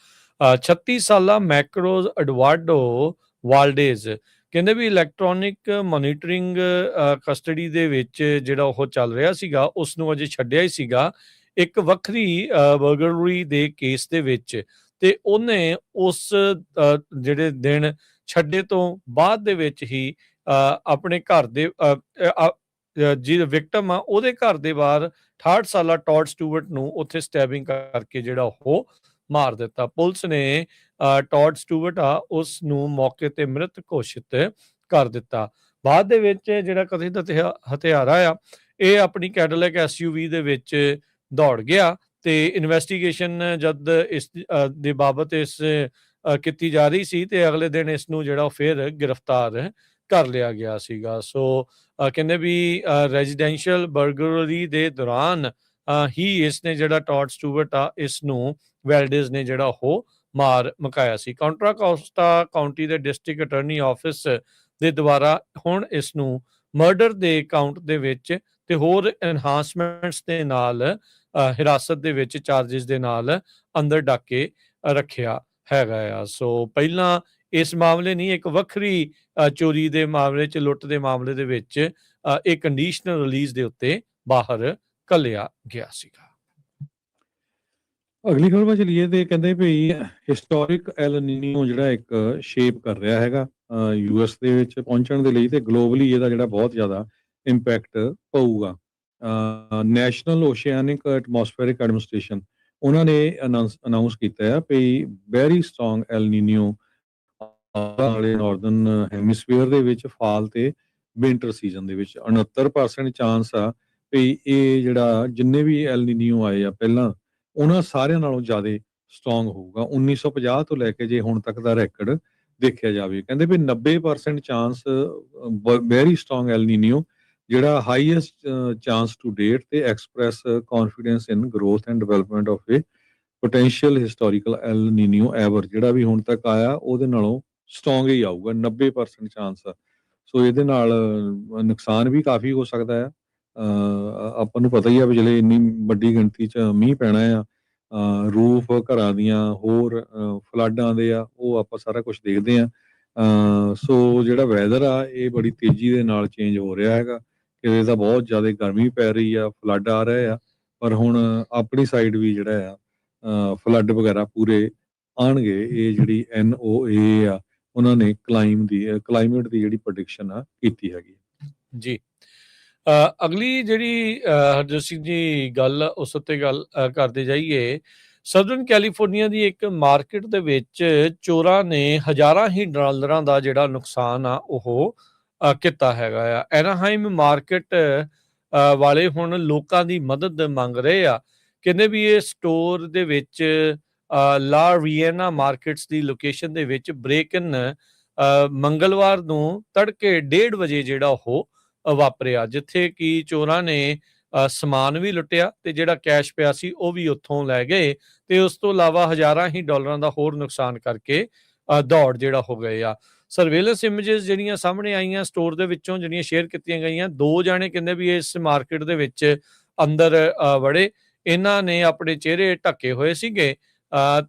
36 ਸਾਲਾ ਮੈਕਰੋਜ਼ ਐਡਵਾਰਡੋ ਵਾਲਡੇਜ਼ ਕਹਿੰਦੇ ਵੀ ਇਲੈਕਟ੍ਰੋਨਿਕ ਮੋਨੀਟਰਿੰਗ ਕਸਟਡੀ ਦੇ ਵਿੱਚ ਜਿਹੜਾ ਉਹ ਚੱਲ ਰਿਹਾ ਸੀਗਾ, ਉਸ ਨੂੰ ਅਜੇ ਛੱਡਿਆ ਹੀ ਸੀਗਾ ਇੱਕ ਵੱਖਰੀ ਬਰਗਲਰੀ ਦੇ ਕੇਸ ਦੇ ਵਿੱਚ, ਤੇ ਉਹਨੇ ਉਸ ਜਿਹੜੇ ਦਿਨ ਛੱਡੇ ਤੋਂ ਬਾਅਦ ਦੇ ਵਿੱਚ ਹੀ ਆਪਣੇ ਘਰ ਦੇ ਜਿਹਦੇ ਵਿਕਟਮ ਆ ਉਹਦੇ ਘਰ ਦੇ ਬਾਹਰ 68 ਸਾਲਾ ਟੌਡ ਸਟੂਅਰਟ ਨੂੰ ਉੱਥੇ ਸਟੈਬਿੰਗ ਕਰਕੇ ਜਿਹੜਾ ਉਹ ਮਾਰ ਦਿੱਤਾ। ਪੁਲਿਸ ਨੇ ਟੌਡ ਸਟੂਅਰਟ ਆ ਉਸ ਨੂੰ ਮੌਕੇ ਤੇ ਮ੍ਰਿਤ ਘੋਸ਼ਿਤ ਕਰ ਦਿੱਤਾ। ਬਾਅਦ ਦੇ ਵਿੱਚ ਜਿਹੜਾ ਕਥਿਤ ਹਥਿਆਰਾ ਆ ਇਹ ਆਪਣੀ ਕੈਡਿਲੈਕ SUV ਦੇ ਵਿੱਚ ਦੌੜ ਗਿਆ ਤੇ ਇਨਵੈਸਟੀਗੇਸ਼ਨ ਜਦ ਇਸ ਦੇ ਬਾਬਤ ਇਸ ਕੀਤੀ ਜਾ ਰਹੀ ਸੀ ਤੇ ਅਗਲੇ ਦਿਨ ਇਸ ਨੂੰ ਜਿਹੜਾ ਫਿਰ ਗ੍ਰਿਫਤਾਰ ਕਰ ਲਿਆ ਗਿਆ ਸੀਗਾ। ਸੋ ਕਹਿੰਦੇ ਵੀ ਰੈਜ਼ੀਡੈਂਸ਼ੀਅਲ ਬਰਗਲਰੀ ਦੇ ਦੌਰਾਨ ਹੀ ਇਸ ਨੇ ਜਿਹੜਾ ਟੌਡ ਸਟੂਅਰਟ ਆ ਇਸ ਨੂੰ ਵੈਲਡੇਜ਼ ਨੇ ਜਿਹੜਾ ਉਹ ਮਾਰ ਮੁਕਾਇਆ ਸੀ। ਕਾਉਂਟਰਾ ਕੋਸਟਾ ਕਾਉਂਟੀ ਦੇ ਡਿਸਟ੍ਰਿਕਟ ਅਟਾਰਨੀ ਆਫਿਸ ਦੇ ਦੁਆਰਾ ਹੁਣ ਇਸ ਨੂੰ ਮਰਡਰ ਦੇ ਕਾਊਂਟ ਦੇ ਵਿੱਚ ਤੇ ਹੋਰ ਐਨਹਾਂਸਮੈਂਟਸ ਦੇ ਨਾਲ ਹਿਰਾਸਤ ਦੇ ਵਿੱਚ ਚਾਰजेस ਦੇ ਨਾਲ ਅੰਦਰ ਡੱਕ ਕੇ ਰੱਖਿਆ ਹੈਗਾ ਆ। ਸੋ ਪਹਿਲਾਂ ਇਸ ਮਾਮਲੇ ਨਹੀਂ, ਇੱਕ ਵੱਖਰੀ ਚੋਰੀ ਦੇ ਮਾਮਲੇ 'ਚ, ਲੁੱਟ ਦੇ ਮਾਮਲੇ ਦੇ ਵਿੱਚ ਇਹ ਕੰਡੀਸ਼ਨਲ ਰਿਲੀਜ਼ ਦੇ ਉੱਤੇ ਬਾਹਰ ਘੱਲਿਆ ਗਿਆ ਸੀਗਾ। ਅਗਲੀ ਖਬਰ 'ਚ ਚੱਲੀਏ ਤੇ ਕਹਿੰਦੇ ਵੀ ਹਿਸਟੋਰਿਕ ਐਲ ਨੀਨੋ ਜਿਹੜਾ ਇੱਕ ਸ਼ੇਪ ਕਰ ਰਿਹਾ ਹੈਗਾ ਯੂਐਸ ਦੇ ਵਿੱਚ ਪਹੁੰਚਣ ਦੇ ਲਈ, ਤੇ ਗਲੋਬਲੀ ਇਹਦਾ ਜਿਹੜਾ ਬਹੁਤ ਜ਼ਿਆਦਾ ਇੰਪੈਕਟ ਪਊਗਾ। ਨੈਸ਼ਨਲ ਓਸ਼ੀਆਨਿਕ ਐਟਮੋਸਫੇਰਿਕ ਐਡਮਿਨਿਸਟ੍ਰੇਸ਼ਨ ਉਹਨਾਂ ਨੇ ਅਨਾਉਂਸ ਕੀਤਾ ਆ ਵੀ ਵੈਰੀ ਸਟਰੋਂਗ ਐਲ ਨੀਨੋ ਵਾਲੇ ਨਾਰਦਰਨ ਹੈਮੀਸਫੀਅਰ ਦੇ ਵਿੱਚ ਫਾਲ ਤੇ ਵਿੰਟਰ ਸੀਜ਼ਨ ਦੇ ਵਿੱਚ 69% ਚਾਂਸ ਆ ਵੀ ਇਹ ਜਿਹੜਾ ਜਿੰਨੇ ਵੀ ਐਲ ਨੀਨੋ ਆਏ ਆ ਪਹਿਲਾਂ ਉਹਨਾਂ ਸਾਰਿਆਂ ਨਾਲੋਂ ਜ਼ਿਆਦਾ ਸਟਰੋਂਗ ਹੋਊਗਾ 1950 ਤੋਂ ਲੈ ਕੇ ਜੇ ਹੁਣ ਤੱਕ ਦਾ ਰੈਕਡ ਦੇਖਿਆ ਜਾਵੇ। ਕਹਿੰਦੇ ਵੀ 90% chance very strong L Nino ਜਿਹੜਾ ਹਾਈਐਸਟ ਚਾਂਸ ਟੂ ਡੇਟ ਤੇ express confidence in growth and development of A potential historical L Nino ever ਜਿਹੜਾ ਵੀ ਹੁਣ ਤੱਕ ਆਇਆ ਉਹਦੇ ਨਾਲੋਂ ਸਟਰੋਂਗ ਹੀ ਆਊਗਾ 90% ਚਾਂਸ ਆ। ਸੋ ਇਹਦੇ ਨਾਲ ਨੁਕਸਾਨ ਵੀ ਕਾਫੀ ਹੋ ਸਕਦਾ ਆ। ਆਪਾਂ ਨੂੰ ਪਤਾ ਹੀ ਆ ਵੀ ਜਿਹੜੇ ਇੰਨੀ ਵੱਡੀ ਗਿਣਤੀ 'ਚ ਮੀਂਹ ਪੈਣਾ ਆ, ਰੂਫ ਘਰਾਂ ਦੀਆਂ ਹੋਰ ਫਲੱਡ ਆਉਂਦੇ ਆ, ਉਹ ਆਪਾਂ ਸਾਰਾ ਕੁਝ ਦੇਖਦੇ ਆ। ਸੋ ਜਿਹੜਾ ਵੈਦਰ ਆ ਇਹ ਬੜੀ ਤੇਜ਼ੀ ਦੇ ਨਾਲ ਚੇਂਜ ਹੋ ਰਿਹਾ ਹੈਗਾ, ਕਿਤੇ ਤਾਂ ਬਹੁਤ ਜ਼ਿਆਦਾ ਗਰਮੀ ਪੈ ਰਹੀ ਆ, ਫਲੱਡ ਆ ਰਹੇ ਆ, ਪਰ ਹੁਣ ਆਪਣੀ ਸਾਈਡ ਵੀ ਜਿਹੜਾ ਆ ਫਲੱਡ ਵਗੈਰਾ ਪੂਰੇ ਆਉਣਗੇ। ਇਹ ਜਿਹੜੀ NOAA ਆ ਉਹਨਾਂ ਨੇ ਕਲਾਈਮੇਟ ਦੀ ਜਿਹੜੀ ਪ੍ਰੈਡਿਕਸ਼ਨ ਆ ਕੀਤੀ ਹੈਗੀ ਜੀ। ਅਗਲੀ ਜਿਹੜੀ ਹਰਜੋਤ ਸਿੰਘ ਜੀ ਗੱਲ ਉਸ ਉੱਤੇ ਗੱਲ ਕਰਦੇ ਜਾਈਏ। ਸਦਰਨ ਕੈਲੀਫੋਰਨੀਆ ਦੀ ਇੱਕ ਮਾਰਕੀਟ ਦੇ ਵਿੱਚ ਚੋਰਾਂ ਨੇ ਹਜ਼ਾਰਾਂ ਹੀ ਡਾਲਰਾਂ ਦਾ ਜਿਹੜਾ ਨੁਕਸਾਨ ਆ ਉਹ ਕੀਤਾ ਹੈਗਾ ਆ। ਐਨਾਹਾਈਮ ਮਾਰਕੀਟ ਵਾਲੇ ਹੁਣ ਲੋਕਾਂ ਦੀ ਮਦਦ ਮੰਗ ਰਹੇ ਆ। ਕਹਿੰਦੇ ਵੀ ਇਹ ਸਟੋਰ ਦੇ ਵਿੱਚ ਲਾ ਰੀਏਨਾ ਮਾਰਕੀਟਸ ਦੀ ਲੋਕੇਸ਼ਨ ਦੇ ਵਿੱਚ ਬ੍ਰੇਕ ਇਨ ਮੰਗਲਵਾਰ ਨੂੰ ਤੜਕੇ 1:30 ਵਜੇ ਜਿਹੜਾ ਉਹ ਵਾਪਰਿਆ, ਜਿੱਥੇ ਕਿ ਚੋਰਾਂ ਨੇ ਸਮਾਨ ਵੀ ਲੁੱਟਿਆ ਤੇ ਜਿਹੜਾ ਕੈਸ਼ ਪਿਆ ਸੀ ਉਹ ਵੀ ਉੱਥੋਂ ਲੈ ਗਏ, ਤੇ ਉਸ ਤੋਂ ਇਲਾਵਾ ਹਜ਼ਾਰਾਂ ਹੀ ਡਾਲਰਾਂ ਦਾ ਹੋਰ ਨੁਕਸਾਨ ਕਰਕੇ ਦੌੜ ਜਿਹੜਾ ਹੋ ਗਏ ਆ। ਸਰਵੇਲੈਂਸ ਇਮੇਜਸ ਜਿਹੜੀਆਂ ਸਾਹਮਣੇ ਆਈਆਂ ਸਟੋਰ ਦੇ ਵਿੱਚੋਂ ਜਿਹੜੀਆਂ ਸ਼ੇਅਰ ਕੀਤੀਆਂ ਗਈਆਂ, 2 ਜਾਣੇ ਕਹਿੰਦੇ ਵੀ ਇਸ ਮਾਰਕੀਟ ਦੇ ਵਿੱਚ ਅੰਦਰ ਵੜੇ। ਇਹਨਾਂ ਨੇ ਆਪਣੇ ਚਿਹਰੇ ਢੱਕੇ ਹੋਏ ਸੀਗੇ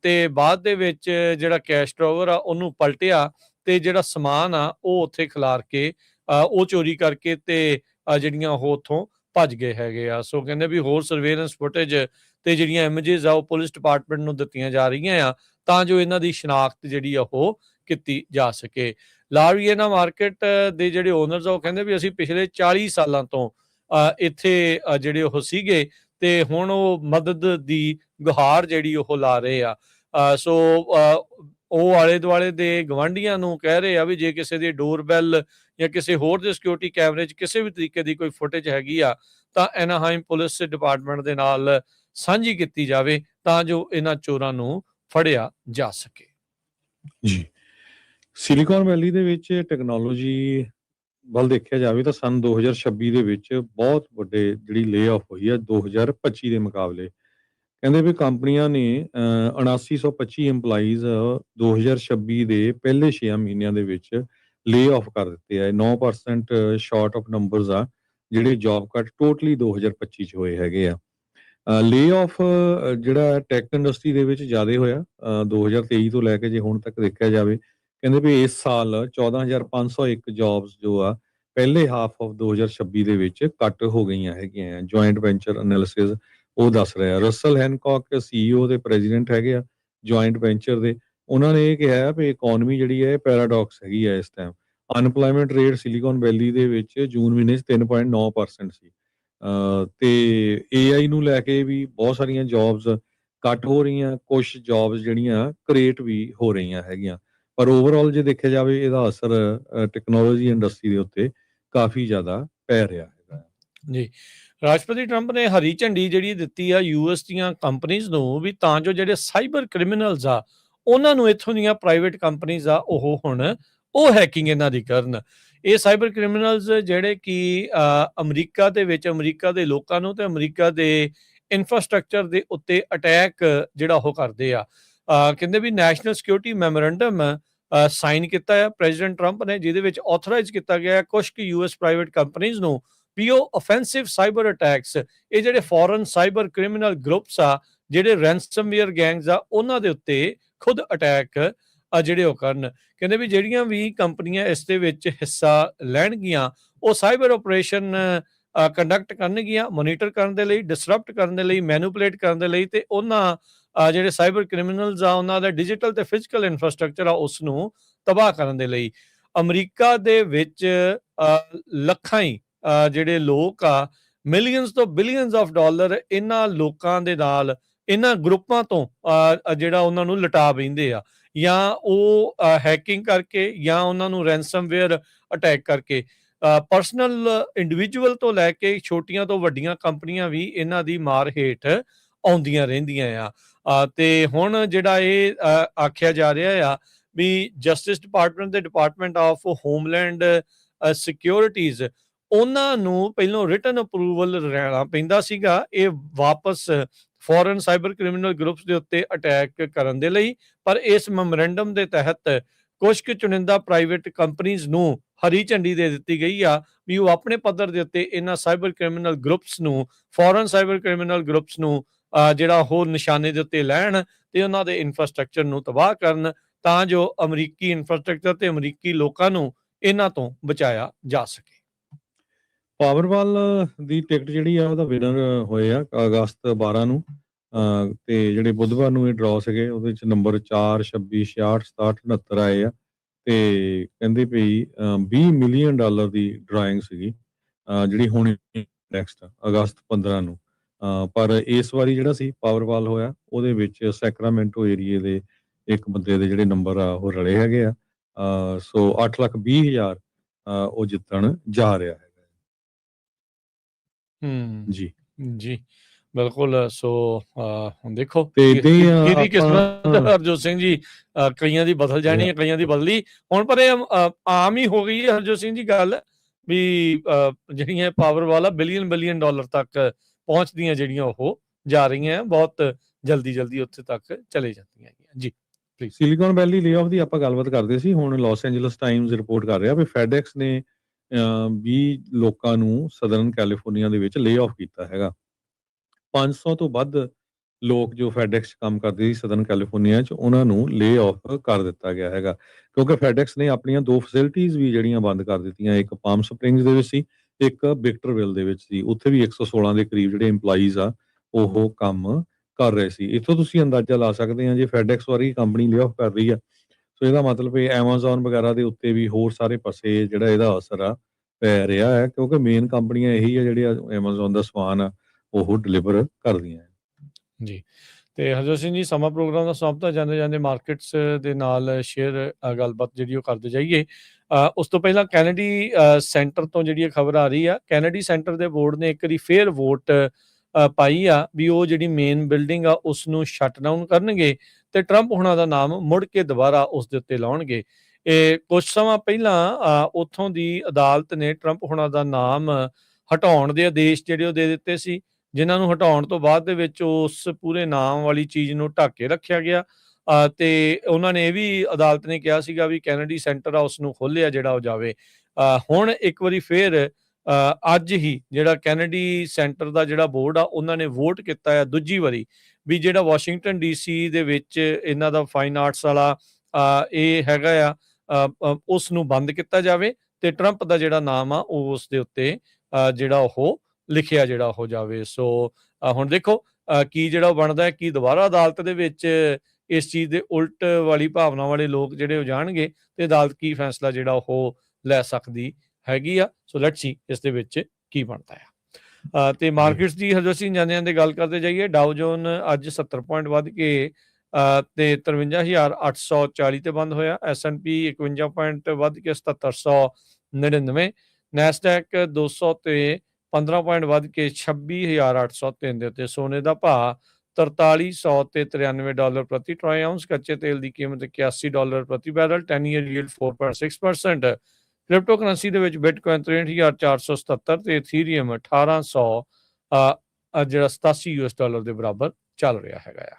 ਤੇ ਬਾਅਦ ਦੇ ਵਿੱਚ ਜਿਹੜਾ ਕੈਸ਼ ਡਰਾਵਰ ਆ ਉਹਨੂੰ ਪਲਟਿਆ ਤੇ ਜਿਹੜਾ ਸਮਾਨ ਆ ਉਹ ਉੱਥੇ ਖਿਲਾਰ ਕੇ ਉਹ ਚੋਰੀ ਕਰਕੇ ਤੇ ਜਿਹੜੀਆਂ ਉਹ ਉੱਥੋਂ ਭੱਜ ਗਏ ਹੈਗੇ ਆ। ਸੋ ਕਹਿੰਦੇ ਵੀ ਹੋਰ ਸਰਵੇਲੈਂਸ ਫੁਟੇਜ ਤੇ ਜਿਹੜੀਆਂ ਇਮੇਜਸ ਆ ਉਹ ਪੁਲਿਸ ਡਿਪਾਰਟਮੈਂਟ ਨੂੰ ਦਿੱਤੀਆਂ ਜਾ ਰਹੀਆਂ ਆ ਤਾਂ ਜੋ ਇਹਨਾਂ ਦੀ ਸ਼ਨਾਖਤ ਜਿਹੜੀ ਆ ਉਹ ਕੀਤੀ ਜਾ ਸਕੇ। ਲਾਰੀਏਨਾ ਮਾਰਕੀਟ ਦੇ ਜਿਹੜੇ ਓਨਰਸ ਆ ਉਹ ਕਹਿੰਦੇ ਵੀ ਅਸੀਂ ਪਿਛਲੇ 40 ਸਾਲਾਂ ਤੋਂ ਇੱਥੇ ਜਿਹੜੇ ਉਹ ਸੀਗੇ ਤੇ ਹੁਣ ਉਹ ਮਦਦ ਦੀ ਗੁਹਾਰ ਜਿਹੜੀ ਉਹ ਲਾ ਰਹੇ ਆ। ਸੋ ਉਹ ਆਲੇ ਦੁਆਲੇ ਦੇ ਗਵਾਂਢੀਆਂ ਨੂੰ ਕਹਿ ਰਹੇ ਆ ਵੀ ਜੇ ਕਿਸੇ ਦੀ ਡੋਰਬੈਲ ਜਾਂ ਕਿਸੇ ਹੋਰ ਦੇ ਸਿਕਿਉਰਿਟੀ ਕੈਮਰੇ 'ਚ ਕਿਸੇ ਵੀ ਤਰੀਕੇ ਦੀ ਕੋਈ ਫੁਟੇਜ ਹੈਗੀ ਆ ਤਾਂ ਐਨਾਹਾਈਮ ਪੁਲਿਸ ਡਿਪਾਰਟਮੈਂਟ ਦੇ ਨਾਲ ਸਾਂਝੀ ਕੀਤੀ ਜਾਵੇ ਤਾਂ ਜੋ ਇਹਨਾਂ ਚੋਰਾਂ ਨੂੰ ਫੜਿਆ ਜਾ ਸਕੇ। ਜੀ। ਸਿਲੀਕਾਨ ਵੈਲੀ ਦੇ ਵਿੱਚ ਟੈਕਨੋਲੋਜੀ ਵੱਲ ਦੇਖਿਆ ਜਾਵੇ ਤਾਂ ਸਨ 2026 ਦੇ ਵਿੱਚ ਬਹੁਤ ਵੱਡੇ ਜਿਹੜੀ ਲੇ-ਆਫ ਹੋਈ ਆ 2025 ਦੇ ਮੁਕਾਬਲੇ। ਕਹਿੰਦੇ ਵੀ ਕੰਪਨੀਆਂ ਨੇ 7925 EMPLOYEES 2026 ਦੇ ਪਹਿਲੇ 6 ਮਹੀਨਿਆਂ ਦੇ ਵਿੱਚ ਲੇ-ਆਫ ਕਰ ਦਿੱਤੇ ਆ। 9% ਸ਼ਾਰਟ ਆਫ ਨੰਬਰਸ ਆ ਜਿਹੜੇ ਜੌਬ ਕੱਟ ਟੋਟਲੀ 2025 ਚ ਹੋਏ ਹੈਗੇ ਆ। ਲੇ-ਆਫ ਜਿਹੜਾ ਟੈਕ ਇੰਡਸਟਰੀ ਦੇ ਵਿੱਚ ਜ਼ਿਆਦਾ ਹੋਇਆ 2023 ਤੋਂ ਲੈ ਕੇ ਜੇ ਹੁਣ ਤੱਕ ਦੇਖਿਆ ਜਾਵੇ। ਕਹਿੰਦੇ ਵੀ ਇਸ ਸਾਲ 14,501 ਜੌਬਸ ਜੋ ਆ ਪਹਿਲੇ ਹਾਫ ਆਫ 2026 ਦੇ ਵਿੱਚ ਕੱਟ ਹੋ ਗਈਆਂ ਹੈਗੀਆਂ ਆ। ਜੁਆਇੰਟ ਵੈਂਚਰ ਐਨਾਲਿਸਿਸ ਉਹ ਦੱਸ ਰਿਹਾ। ਰਸਲ ਹੈਨਕੌਕ CEO ਤੇ ਪ੍ਰੈਜ਼ੀਡੈਂਟ ਹੈਗੇ ਆ ਜੁਆਇੰਟ ਵੈਂਚਰ ਦੇ। ਉਹਨਾਂ ਨੇ ਇਹ ਕਿਹਾ ਵੀ ਇਕਨੋਮੀ ਜਿਹੜੀ ਹੈ ਪੈਰਾਡੌਕਸ ਹੈਗੀ ਆ ਇਸ ਟਾਈਮ। ਅਨਪਲਾਇਮੈਂਟ ਰੇਟ ਸਿਲੀਕਾਨ ਵੈਲੀ ਦੇ ਵਿੱਚ ਜੂਨ ਮਹੀਨੇ 'ਚ 3.9% ਸੀ। ਤੇ AI ਨੂੰ ਲੈ ਕੇ ਵੀ ਬਹੁਤ ਸਾਰੀਆਂ ਜੌਬਸ ਕੱਟ ਹੋ ਰਹੀਆਂ, ਕੁਛ ਜੌਬਸ ਜਿਹੜੀਆਂ ਕ੍ਰੀਏਟ ਵੀ ਹੋ ਰਹੀਆਂ ਹੈਗੀਆਂ। ਪਰ ਓਵਰਆਲ ਜੇ ਦੇਖਿਆ ਜਾਵੇ ਇਹਦਾ ਅਸਰ ਟੈਕਨੋਲੋਜੀ ਇੰਡਸਟਰੀ ਦੇ ਉੱਤੇ ਕਾਫੀ ਜ਼ਿਆਦਾ ਪੈ ਰਿਹਾ ਹੈਗਾ ਜੀ। ਰਾਸ਼ਟਰਪਤੀ ਟਰੰਪ ਨੇ ਹਰੀ ਝੰਡੀ ਜਿਹੜੀ ਦਿੱਤੀ ਆ US ਦੀਆਂ ਕੰਪਨੀਆਂ ਨੂੰ ਵੀ ਤਾਂ ਜੋ ਜਿਹੜੇ ਸਾਈਬਰ ਕ੍ਰਿਮੀਨਲਸ ਆ ਉਹਨਾਂ ਨੂੰ ਇੱਥੋਂ ਦੀਆਂ ਪ੍ਰਾਈਵੇਟ ਕੰਪਨੀਆਂ ਆ ਉਹ ਹੁਣ ਉਹ ਹੈਕਿੰਗ ਇਹਨਾਂ ਦੀ ਕਰਨ। ਇਹ ਸਾਈਬਰ ਕ੍ਰਿਮੀਨਲਸ ਜਿਹੜੇ ਕਿ ਅਮਰੀਕਾ ਦੇ ਵਿੱਚ ਅਮਰੀਕਾ ਦੇ ਲੋਕਾਂ ਨੂੰ ਤੇ ਅਮਰੀਕਾ ਦੇ ਇਨਫਰਾਸਟ੍ਰਕਚਰ ਦੇ ਉੱਤੇ ਅਟੈਕ ਜਿਹੜਾ ਉਹ ਕਰਦੇ ਆ। ਕਹਿੰਦੇ ਵੀ ਨੈਸ਼ਨਲ ਸਿਕਿਉਰਿਟੀ ਮੈਮੋਰੈਂਡਮ ਸਾਈਨ ਕੀਤਾ ਹੈ ਪ੍ਰੈਜ਼ੀਡੈਂਟ ਟਰੰਪ ਨੇ, ਜਿਹਦੇ ਵਿੱਚ ਆਥੋਰਾਈਜ਼ ਕੀਤਾ ਗਿਆ ਕੁਝ ਕੁ US ਪ੍ਰਾਈਵੇਟ ਕੰਪਨੀਆਂ ਨੂੰ ਵੀ ਉਹ offensive ਸਾਈਬਰ ਅਟੈਕਸ, ਇਹ ਜਿਹੜੇ ਫੋਰਨ ਸਾਈਬਰ ਕ੍ਰਿਮੀਨਲ ਗਰੁੱਪਸ ਆ ਜਿਹੜੇ ਰੈਂਸਮਵੇਅਰ ਗੈਂਗਸ ਆ ਉਹਨਾਂ ਦੇ ਉੱਤੇ ਖੁਦ ਅਟੈਕ ਜਿਹੜੇ ਉਹ ਕਰਨ। ਕਹਿੰਦੇ ਵੀ ਜਿਹੜੀਆਂ ਵੀ ਕੰਪਨੀਆਂ ਇਸ ਦੇ ਵਿੱਚ ਹਿੱਸਾ ਲੈਣਗੀਆਂ ਉਹ ਸਾਈਬਰ ਆਪਰੇਸ਼ਨ ਕੰਡਕਟ ਕਰਨਗੀਆਂ ਮੋਨੀਟਰ ਕਰਨ ਦੇ ਲਈ, ਡਿਸਰਪਟ ਕਰਨ ਦੇ ਲਈ, ਮੈਨੂਪੂਲੇਟ ਕਰਨ ਦੇ ਲਈ, ਤੇ ਉਹਨਾਂ ਜਿਹੜੇ ਸਾਈਬਰ ਕ੍ਰਿਮੀਨਲਸ ਆ ਉਹਨਾਂ ਦਾ ਡਿਜੀਟਲ ਤੇ ਫਿਜ਼ੀਕਲ ਇਨਫਰਾਸਟ੍ਰਕਚਰ ਆ ਉਸ ਨੂੰ ਤਬਾਹ ਕਰਨ ਦੇ ਲਈ। ਅਮਰੀਕਾ ਦੇ ਵਿੱਚ ਲੱਖਾਂ ਹੀ ਜਿਹੜੇ ਲੋਕ ਆ, ਮਿਲੀਅਨਸ ਤੋਂ ਬਿਲੀਅਨਸ ਆਫ ਡਾਲਰ ਇਹਨਾਂ ਲੋਕਾਂ ਦੇ ਨਾਲ, ਇਹਨਾਂ ਗਰੁੱਪਾਂ ਤੋਂ ਜਿਹੜਾ ਉਹਨਾਂ ਨੂੰ ਲਟਾ ਬਹਿੰਦੇ ਆ, ਜਾਂ ਉਹ ਹੈਕਿੰਗ ਕਰਕੇ, ਜਾਂ ਉਹਨਾਂ ਨੂੰ ਰੈਂਸਮਵੇਅਰ ਅਟੈਕ ਕਰਕੇ। ਪਰਸਨਲ ਇੰਡੀਵਿਜੂਅਲ ਤੋਂ ਲੈ ਕੇ ਛੋਟੀਆਂ ਤੋਂ ਵੱਡੀਆਂ ਕੰਪਨੀਆਂ ਵੀ ਇਹਨਾਂ ਦੀ ਮਾਰ ਹੇਠ ਆਉਂਦੀਆਂ ਰਹਿੰਦੀਆਂ ਆ। ਤੇ ਹੁਣ ਜਿਹੜਾ ਇਹ ਆਖਿਆ ਜਾ ਰਿਹਾ ਆ ਵੀ ਜਸਟਿਸ ਡਿਪਾਰਟਮੈਂਟ ਦੇ ਡਿਪਾਰਟਮੈਂਟ ਆਫ ਹੋਮਲੈਂਡ ਸਿਕਿਉਰਿਟੀਜ਼, ਉਹਨਾਂ ਨੂੰ ਪਹਿਲਾਂ ਰਿਟਨ ਅਪਰੂਵਲ ਲੈਣਾ ਪੈਂਦਾ ਸੀਗਾ ਇਹ ਵਾਪਸ ਫੋਰਨ ਸਾਈਬਰ ਕ੍ਰਿਮੀਨਲ ਗਰੁੱਪਸ ਦੇ ਉੱਤੇ ਅਟੈਕ ਕਰਨ ਦੇ ਲਈ। ਪਰ ਇਸ ਮੈਮੋਰੈਂਡਮ ਦੇ ਤਹਿਤ ਕੁਝ ਕੁ ਚੁਣਿੰਦਾ ਪ੍ਰਾਈਵੇਟ ਕੰਪਨੀਜ਼ ਨੂੰ ਹਰੀ ਝੰਡੀ ਦੇ ਦਿੱਤੀ ਗਈ ਆ ਵੀ ਉਹ ਆਪਣੇ ਪੱਧਰ ਦੇ ਉੱਤੇ ਇਹਨਾਂ ਸਾਈਬਰ ਕ੍ਰਿਮੀਨਲ ਗਰੁੱਪਸ ਨੂੰ, ਫੋਰਨ ਸਾਈਬਰ ਕ੍ਰਿਮੀਨਲ ਗਰੁੱਪਸ ਨੂੰ ਜਿਹੜਾ ਹੋਰ ਨਿਸ਼ਾਨੇ ਦੇ ਉੱਤੇ ਲੈਣ ਤੇ ਉਹਨਾਂ ਦੇ ਇਨਫਰਾਸਟ੍ਰਕਚਰ ਨੂੰ ਤਬਾਹ ਕਰਨ, ਤਾਂ ਜੋ ਅਮਰੀਕੀ ਇਨਫਰਾਸਟ੍ਰਕਚਰ ਤੇ ਅਮਰੀਕੀ ਲੋਕਾਂ ਨੂੰ ਇਹਨਾਂ ਤੋਂ ਬਚਾਇਆ ਜਾ ਸਕੇ। ਪਾਵਰਵਾਲ ਦੀ ਟਿਕਟ ਜਿਹੜੀ ਆ ਉਹਦਾ ਵਿਨਰ ਹੋਏ ਆ ਅਗਸਤ 12 ਨੂੰ, ਤੇ ਜਿਹੜੇ ਬੁੱਧਵਾਰ ਨੂੰ ਇਹ ਡਰਾ ਸੀਗੇ ਉਹਦੇ ਚ ਨੰਬਰ 4, 26, 66, 67, 69 ਆਏ ਆ। ਤੇ ਕਹਿੰਦੇ ਵੀ $20 ਮਿਲੀਅਨ ਦੀ ਡਰਾਇੰਗ ਸੀਗੀ ਜਿਹੜੀ ਹੋਣੀ ਨੈਕਸਟ ਅਗਸਤ 15 ਨੂੰ। ਪਰ ਇਸ ਵਾਰੀ ਜਿਹੜਾ ਸੀ ਪਾਵਰਵਾਲ ਹੋਇਆ ਉਹਦੇ ਵਿੱਚ ਸੈਕਰਾਮੈਂਟੋ ਏਰੀਏ ਦੇ ਇੱਕ ਬੰਦੇ ਦੇ ਜਿਹੜੇ ਨੰਬਰ ਆ ਉਹ ਰਲੇ ਹੈਗੇ ਆ। ਸੋ 8,20,000 ਉਹ ਜਿੱਤਣ ਜਾ ਰਿਹਾ ਹੈਗਾ ਜੀ। ਜੀ ਬਿਲਕੁਲ। ਸੋ ਹੁਣ ਦੇਖੋ ਤੇ ਕਿਹਦੀ ਕਿਸਮਤ ਹਰਜੋਤ ਸਿੰਘ ਜੀ, ਕਈਆਂ ਦੀ ਬਦਲ ਜਾਣੀ ਹੈ, ਕਈਆਂ ਦੀ ਬਦਲੀ ਹੁਣ। ਪਰ ਇਹ ਆਮ ਹੀ ਹੋ ਗਈ ਹੈ ਹਰਜੋਤ ਸਿੰਘ ਜੀ ਗੱਲ ਵੀ ਜਿਹੜੀਆਂ ਪਾਵਰਵਾਲ ਬਿਲੀਅਨ ਡਾਲਰ ਤੱਕ ਪਹੁੰਚਦੀਆਂ ਜਿਹੜੀਆਂ ਉਹ ਜਾ ਰਹੀਆਂ, ਬਹੁਤ ਜਲਦੀ ਉੱਥੇ ਤੱਕ ਚਲੇ ਜਾਂਦੀਆਂ ਹੈਗੀਆਂ ਜੀ। ਸਿਲੀਕਨ ਵੈਲੀ ਲੇਆਫ ਦੀ ਆਪਾਂ ਗੱਲਬਾਤ ਕਰਦੇ ਸੀ। ਹੁਣ ਲਾਸ ਐਂਜਲਸ ਟਾਈਮਜ਼ ਰਿਪੋਰਟ ਕਰ ਰਿਹਾ ਵੀ ਫੈਡੈਕਸ ਨੇ 20 ਲੋਕਾਂ ਨੂੰ ਸਦਰਨ ਕੈਲੀਫੋਰਨੀਆ ਦੇ ਵਿੱਚ ਲੇਆਫ ਕੀਤਾ ਹੈਗਾ। 500 ਤੋਂ ਵੱਧ ਲੋਕ ਜੋ ਫੈਡੈਕਸ ਕੰਮ ਕਰਦੇ ਸੀ ਸਦਰਨ ਕੈਲੀਫੋਰਨੀਆ 'ਚ, ਉਹਨਾਂ ਨੂੰ ਲੇਆਫ ਕਰ ਦਿੱਤਾ ਗਿਆ ਹੈਗਾ ਕਿਉਂਕਿ ਫੈਡੈਕਸ ਨੇ ਆਪਣੀਆਂ 2 ਫੈਸਿਲਿਟੀਜ਼ ਵੀ ਜਿਹੜੀਆਂ ਬੰਦ ਕਰ ਦਿੱਤੀਆਂ। ਇੱਕ ਪਾਮ ਸਪ੍ਰਿੰਗਸ ਦੇ ਵਿੱਚ ਸੀ, ਇੱਕ ਵਿਕਟਰਵਿਲ ਦੇ ਵਿੱਚ ਸੀ। ਉੱਥੇ ਵੀ 116 ਦੇ ਕਰੀਬ ਜਿਹੜੇ EMPLOYEES ਆ ਉਹ ਕੰਮ ਕਰ ਰਹੇ ਸੀ। ਇੱਥੋਂ ਤੁਸੀਂ ਅੰਦਾਜ਼ਾ ਲਾ ਸਕਦੇ ਆ ਜੇ ਫੈਡੈਕਸ ਵਾਲੀ ਕੰਪਨੀ ਲੇਆਫ ਕਰ ਰਹੀ ਆ, ਸੋ ਇਹਦਾ ਮਤਲਬ ਇਹ ਐਮਾਜ਼ੋਨ ਵਗੈਰਾ ਦੇ ਉੱਤੇ ਵੀ ਹੋਰ ਸਾਰੇ ਪਾਸੇ ਜਿਹੜਾ ਇਹਦਾ ਅਸਰ ਆ ਪੈ ਰਿਹਾ ਹੈ ਕਿਉਂਕਿ ਮੇਨ ਕੰਪਨੀਆਂ ਇਹੀ ਆ ਜਿਹੜੀਆਂ ਐਮਾਜ਼ੋਨ ਦਾ ਸਮਾਨ ਆ ਉਹ ਡਿਲੀਵਰ ਕਰਦੀਆਂ ਜੀ। ਤੇ ਹਰਜੋਤ ਸਿੰਘ ਜੀ, ਸਮਾਂ ਪ੍ਰੋਗਰਾਮ ਦਾ ਸਮਾਪਤ ਜਾਂਦੇ ਮਾਰਕੀਟਸ ਦੇ ਨਾਲ ਸ਼ੇਅਰ ਗੱਲਬਾਤ ਜਿਹੜੀ ਉਹ ਕਰਦੇ ਜਾਈਏ। ਉਸ ਤੋਂ ਪਹਿਲਾਂ ਕੈਨੇਡੀ ਸੈਂਟਰ ਤੋਂ ਜਿਹੜੀ ਖਬਰ ਆ ਰਹੀ ਆ, ਕੈਨੇਡੀ ਸੈਂਟਰ ਦੇ ਬੋਰਡ ਨੇ ਇੱਕ ਵਾਰੀ ਫੇਰ ਵੋਟ ਪਾਈ ਆ ਵੀ ਉਹ ਜਿਹੜੀ ਮੇਨ ਬਿਲਡਿੰਗ ਆ ਉਸ ਨੂੰ ਸ਼ਟ ਡਾਊਨ ਕਰਨਗੇ ਤੇ ਟਰੰਪ ਹੁਣਾਂ ਦਾ ਨਾਮ ਮੁੜ ਕੇ ਦੁਬਾਰਾ ਉਸ ਦੇ ਉੱਤੇ ਲਾਉਣਗੇ। ਇਹ ਕੁਝ ਸਮਾਂ ਪਹਿਲਾਂ ਉੱਥੋਂ ਦੀ ਅਦਾਲਤ ਨੇ ਟਰੰਪ ਹੁਣਾਂ ਦਾ ਨਾਮ ਹਟਾਉਣ ਦੇ ਆਦੇਸ਼ ਜਿਹੜੇ ਉਹ ਦੇ ਦਿੱਤੇ ਸੀ, ਜਿਨ੍ਹਾਂ ਨੂੰ ਹਟਾਉਣ ਤੋਂ ਬਾਅਦ ਦੇ ਵਿੱਚ ਉਸ ਪੂਰੇ ਨਾਮ ਵਾਲੀ ਚੀਜ਼ ਨੂੰ ਢੱਕ ਕੇ ਰੱਖਿਆ ਗਿਆ। ਤੇ ਉਹਨਾਂ ਨੇ ਇਹ ਵੀ ਅਦਾਲਤ ਨੇ ਕਿਹਾ ਸੀਗਾ ਵੀ ਕੈਨੇਡੀ ਸੈਂਟਰ ਆ ਉਸ ਨੂੰ ਖੋਲ੍ਹਿਆ ਜਿਹੜਾ ਉਹ ਜਾਵੇ। ਹੁਣ ਇੱਕ ਵਾਰੀ ਫੇਰ ਅੱਜ ਹੀ ਜਿਹੜਾ ਕੈਨੇਡੀ ਸੈਂਟਰ ਦਾ ਜਿਹੜਾ ਬੋਰਡ ਆ ਉਹਨਾਂ ਨੇ ਵੋਟ ਕੀਤਾ ਹੈ ਦੂਜੀ ਵਾਰੀ ਵੀ ਜਿਹੜਾ ਵਾਸ਼ਿੰਗਟਨ DC ਦੇ ਵਿੱਚ ਇਹਨਾਂ ਦਾ ਫਾਈਨ ਆਰਟਸ ਵਾਲਾ ਇਹ ਹੈਗਾ ਆ ਉਸ ਨੂੰ ਬੰਦ ਕੀਤਾ ਜਾਵੇ ਤੇ ਟਰੰਪ ਦਾ ਜਿਹੜਾ ਨਾਮ ਆ ਉਹ ਉਸ ਦੇ ਉੱਤੇ ਜਿਹੜਾ ਉਹ ਲਿਖਿਆ ਜਿਹੜਾ ਹੋ ਜਾਵੇ। ਸੋ ਹੁਣ ਦੇਖੋ ਕੀ ਜਿਹੜਾ ਬਣਦਾ ਹੈ, ਕੀ ਦੁਬਾਰਾ ਅਦਾਲਤ ਦੇ ਵਿੱਚ ਇਸ ਚੀਜ਼ ਦੇ ਉਲਟ ਵਾਲੀ ਭਾਵਨਾ ਵਾਲੇ ਲੋਕ ਜਿਹੜੇ ਹੋ ਜਾਣਗੇ ਤੇ ਅਦਾਲਤ ਕੀ ਫੈਸਲਾ ਜਿਹੜਾ ਉਹ ਲੈ ਸਕਦੀ ਹੈਗੀ ਆ। ਸੋ ਲੈਟਸ ਸੀ ਇਸ ਦੇ ਵਿੱਚ ਕੀ ਬਣਦਾ ਆ। ਤੇ ਮਾਰਕੀਟਸ ਦੀ ਹਰਜੋਤ ਸਿੰਘ ਜਾਂਦੇ ਗੱਲ ਕਰਦੇ ਜਾਈਏ। ਡਾਓ ਜੋਨ ਅੱਜ 70 ਪੁਆਇੰਟ ਵੱਧ ਕੇ ਤੇ 53,840 ਤੇ ਬੰਦ ਹੋਇਆ। S&P 51 ਪੁਆਇੰਟ ਵੱਧ ਕੇ 7799। ਨੈਸਡੈਕ 200 ਤੇ 15 ਪੁਆਇੰਟ ਵੱਧ ਕੇ 26,803 ਦੇ ਉੱਤੇ। ਸੋਨੇ ਦਾ ਭਾਅ $4300 ਤੇ $93 ਪ੍ਰਤੀ ਟਰੋਏ ਆਉਂਸ। ਕੱਚੇ ਤੇਲ ਦੀ ਕੀਮਤ $81 ਪ੍ਰਤੀ barrel. 10 year yield 4.6%। Crypto currency ਦੇ ਵਿੱਚ ਬਿਟਕੋਇਨ 63,477 ਤੇ ਇਥੀਰੀਅਮ 1800 ਜਿਹੜਾ $87 ਦੇ ਬਰਾਬਰ ਚੱਲ ਰਿਹਾ ਹੈਗਾ ਆ।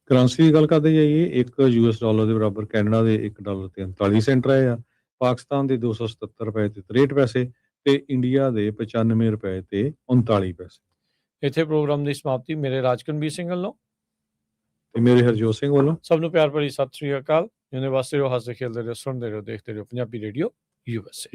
ਕਰੰਸੀ ਦੀ ਗੱਲ ਕਰਦੇ ਜਾਈਏ, $1 ਦੇ ਬਰਾਬਰ ਕੈਨੇਡਾ ਦੇ $1 ਤੇ 39 ਸੈਂਟ ਰਹੇ ਆ, ਪਾਕਿਸਤਾਨ ਦੇ 277 ਰੁਪਏ ਤੇ 63 ਪੈਸੇ ਤੇ ਇੰਡੀਆ ਦੇ 95 ਰੁਪਏ ਤੇ 39 ਪੈਸੇ। ਇੱਥੇ ਪ੍ਰੋਗਰਾਮ ਦੀ ਸਮਾਪਤੀ ਮੇਰੇ ਰਾਜਕਨਵੀਰ ਸਿੰਘ ਵੱਲੋਂ ਤੇ ਮੇਰੇ ਹਰਜੋਤ ਸਿੰਘ ਵੱਲੋਂ ਸਭ ਨੂੰ ਪਿਆਰ ਭਰੀ ਸਤਿ ਸ੍ਰੀ ਅਕਾਲ। ਜਿਹਨੇ ਵਾਸਤੇ ਰਹੋ, ਹੱਸਦੇ ਖੇਲਦੇ ਰਹੋ, ਸੁਣਦੇ ਰਹੋ, ਦੇਖਦੇ ਰਹੋ ਪੰਜਾਬੀ ਰੇਡੀਓ USA।